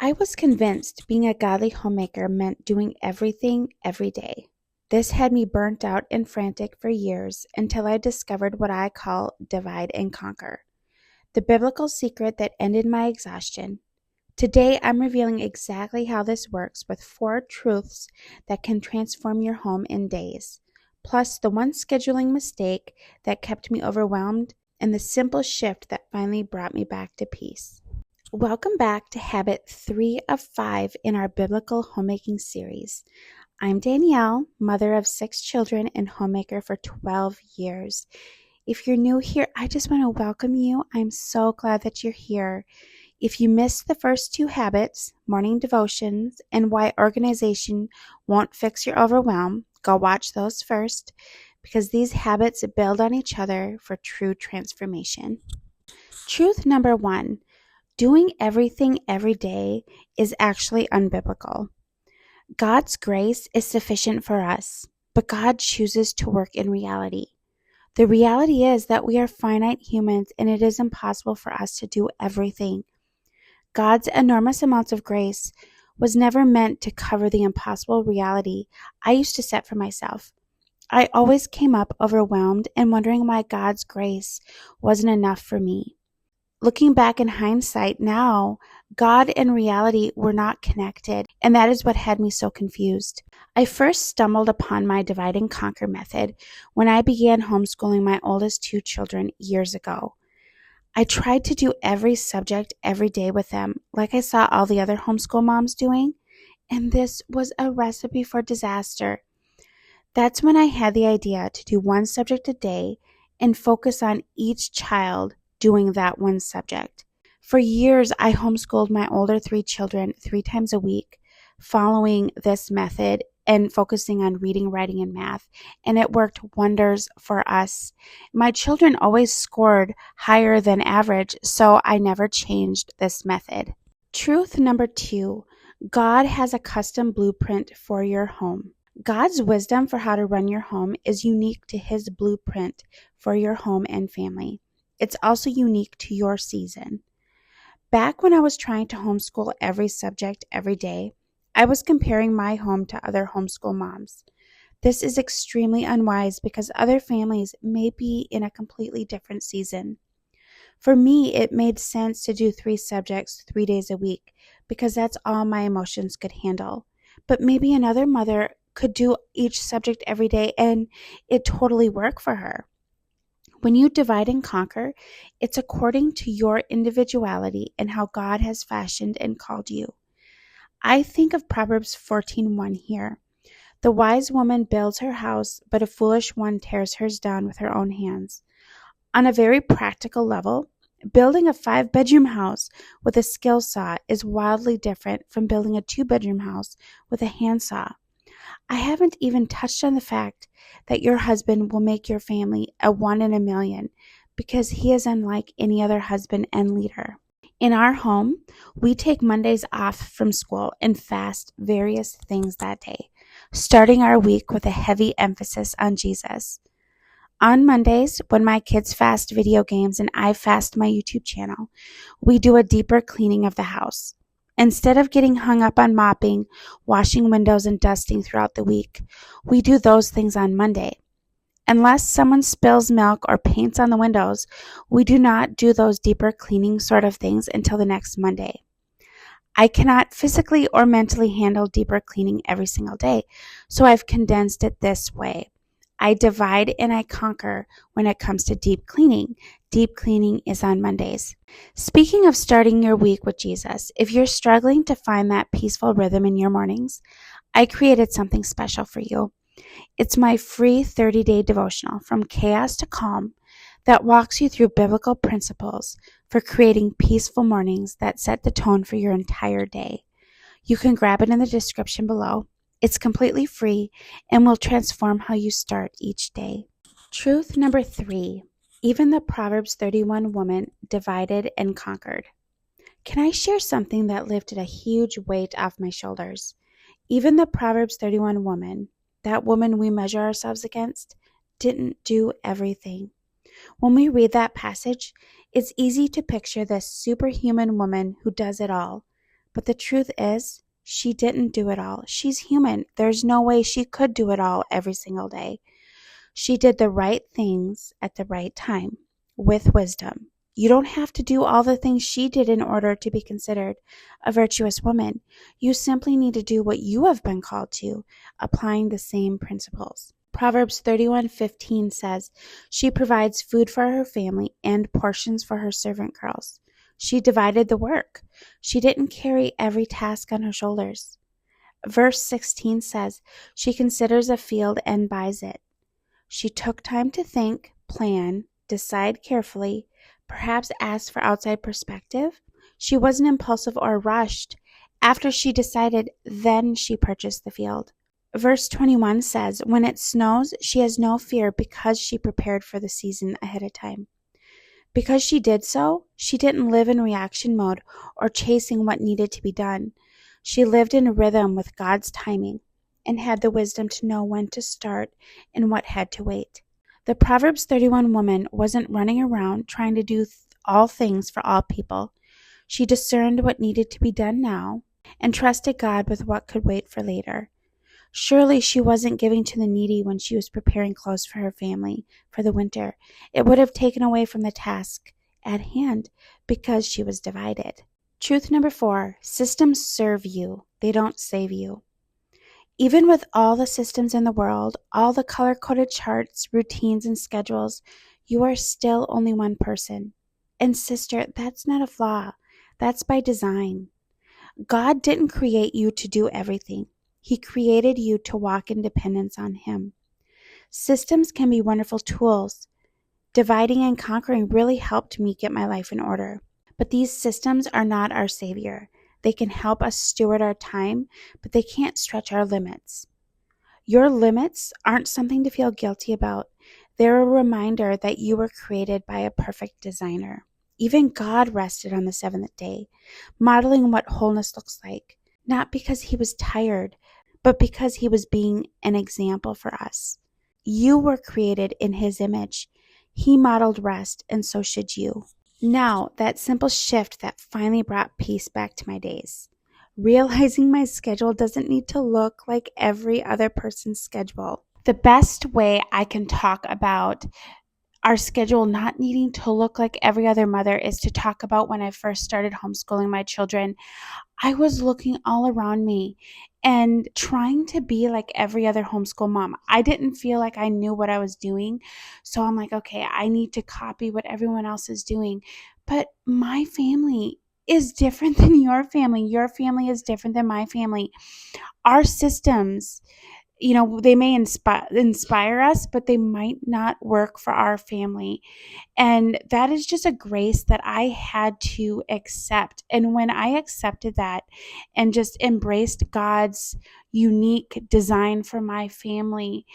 I was convinced being a godly homemaker meant doing everything every day. This had me burnt out and frantic for years until I discovered what I call divide and conquer, the biblical secret that ended my exhaustion. Today, I'm revealing exactly how this works with 4 truths that can transform your home in days, plus the one scheduling mistake that kept me overwhelmed and the simple shift that finally brought me back to peace. Welcome back to habit 3 of 5 in our biblical homemaking series. I'm Danielle, mother of 6 children and homemaker for 12 years. If you're new here, I just want to welcome you. I'm so glad that you're here. If you missed the first 2 habits, morning devotions, and why organization won't fix your overwhelm, go watch those first, because these habits build on each other for true transformation. Truth number 1. Doing everything every day is actually unbiblical. God's grace is sufficient for us, but God chooses to work in reality. The reality is that we are finite humans and it is impossible for us to do everything. God's enormous amounts of grace was never meant to cover the impossible reality I used to set for myself. I always came up overwhelmed and wondering why God's grace wasn't enough for me. Looking back in hindsight now, God and reality were not connected, and that is what had me so confused. I first stumbled upon my divide and conquer method when I began homeschooling my oldest 2 children years ago. I tried to do every subject every day with them, like I saw all the other homeschool moms doing, and this was a recipe for disaster. That's when I had the idea to do one subject a day and focus on each child doing that one subject. For years, I homeschooled my older 3 children 3 times a week, following this method and focusing on reading, writing, and math, and it worked wonders for us. My children always scored higher than average, so I never changed this method. Truth number 2, God has a custom blueprint for your home. God's wisdom for how to run your home is unique to His blueprint for your home and family. It's also unique to your season. Back when I was trying to homeschool every subject every day, I was comparing my home to other homeschool moms. This is extremely unwise because other families may be in a completely different season. For me, it made sense to do 3 subjects 3 days a week because that's all my emotions could handle. But maybe another mother could do each subject every day and it totally worked for her. When you divide and conquer, it's according to your individuality and how God has fashioned and called you. I think of Proverbs 14:1 here. The wise woman builds her house, but a foolish one tears hers down with her own hands. On a very practical level, building a 5-bedroom house with a skill saw is wildly different from building a 2-bedroom house with a handsaw. I haven't even touched on the fact that your husband will make your family a 1 in a million because he is unlike any other husband and leader. In our home, we take Mondays off from school and fast various things that day, starting our week with a heavy emphasis on Jesus. On Mondays, when my kids fast video games and I fast my YouTube channel, we do a deeper cleaning of the house. Instead of getting hung up on mopping, washing windows, and dusting throughout the week, we do those things on Monday. Unless someone spills milk or paints on the windows, we do not do those deeper cleaning sort of things until the next Monday. I cannot physically or mentally handle deeper cleaning every single day, so I've condensed it this way. I divide and I conquer when it comes to deep cleaning. Deep cleaning is on Mondays. Speaking of starting your week with Jesus, if you're struggling to find that peaceful rhythm in your mornings, I created something special for you. It's my free 30-day devotional, From Chaos to Calm, that walks you through biblical principles for creating peaceful mornings that set the tone for your entire day. You can grab it in the description below. It's completely free and will transform how you start each day. Truth number 3. Even the Proverbs 31 woman divided and conquered. Can I share something that lifted a huge weight off my shoulders? Even the Proverbs 31 woman, that woman we measure ourselves against, didn't do everything. When we read that passage, it's easy to picture this superhuman woman who does it all. But the truth is, she didn't do it all. She's human. There's no way she could do it all every single day. She did the right things at the right time with wisdom. You don't have to do all the things she did in order to be considered a virtuous woman. You simply need to do what you have been called to, applying the same principles. Proverbs 31:15 says, "She provides food for her family and portions for her servant girls." She divided the work. She didn't carry every task on her shoulders. Verse 16 says, "She considers a field and buys it." She took time to think, plan, decide carefully, perhaps ask for outside perspective. She wasn't impulsive or rushed. After she decided, then she purchased the field. Verse 21 says, "When it snows, she has no fear because she prepared for the season ahead of time." Because she did so, she didn't live in reaction mode or chasing what needed to be done. She lived in rhythm with God's timing and had the wisdom to know when to start and what had to wait. The Proverbs 31 woman wasn't running around trying to do all things for all people. She discerned what needed to be done now and trusted God with what could wait for later. Surely she wasn't giving to the needy when she was preparing clothes for her family for the winter. It would have taken away from the task at hand because she was divided. Truth number 4, systems serve you. They don't save you. Even with all the systems in the world, all the color-coded charts, routines, and schedules, you are still only one person. And sister, that's not a flaw. That's by design. God didn't create you to do everything. He created you to walk in dependence on Him. Systems can be wonderful tools. Dividing and conquering really helped me get my life in order. But these systems are not our savior. They can help us steward our time, but they can't stretch our limits. Your limits aren't something to feel guilty about. They're a reminder that you were created by a perfect designer. Even God rested on the seventh day, modeling what wholeness looks like, not because He was tired, but because He was being an example for us. You were created in His image. He modeled rest, and so should you. Now, that simple shift that finally brought peace back to my days. Realizing my schedule doesn't need to look like every other person's schedule. The best way I can talk about our schedule not needing to look like every other mother is to talk about when I first started homeschooling my children. I was looking all around me and trying to be like every other homeschool mom. I didn't feel like I knew what I was doing. So I'm like, okay, I need to copy what everyone else is doing. But my family is different than your family. Your family is different than my family. Our systems, they may inspire us, but they might not work for our family. And that is just a grace that I had to accept. And when I accepted that and just embraced God's unique design for my family,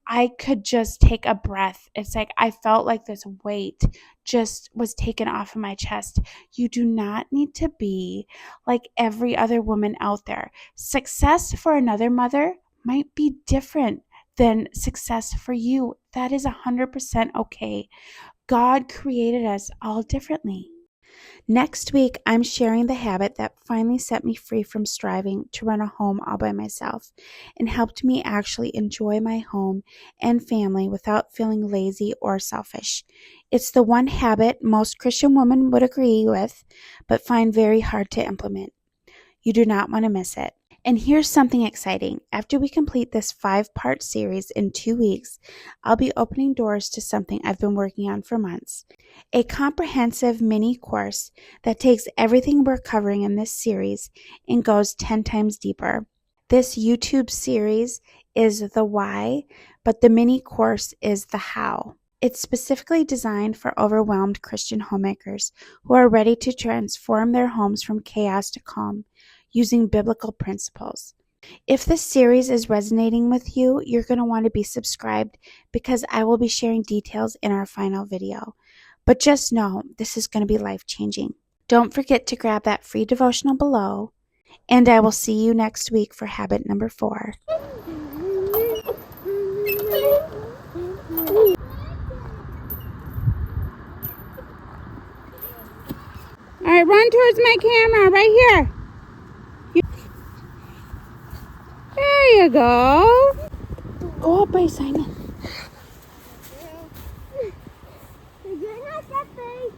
I could just take a breath. It's like I felt like this weight just was taken off of my chest. You do not need to be like every other woman out there. Success for another mother might be different than success for you. That is 100% okay. God created us all differently. Next week, I'm sharing the habit that finally set me free from striving to run a home all by myself and helped me actually enjoy my home and family without feeling lazy or selfish. It's the one habit most Christian women would agree with, but find very hard to implement. You do not want to miss it. And here's something exciting. After we complete this 5-part series in 2 weeks, I'll be opening doors to something I've been working on for months. A comprehensive mini course that takes everything we're covering in this series and goes 10 times deeper. This YouTube series is the why, but the mini course is the how. It's specifically designed for overwhelmed Christian homemakers who are ready to transform their homes from chaos to calm, using biblical principles. If this series is resonating with you, you're going to want to be subscribed because I will be sharing details in our final video. But just know this is going to be life-changing. Don't forget to grab that free devotional below, and I will see you next week for habit number 4. All right, run towards my camera right here. you go. Go up by Simon. You're not that big.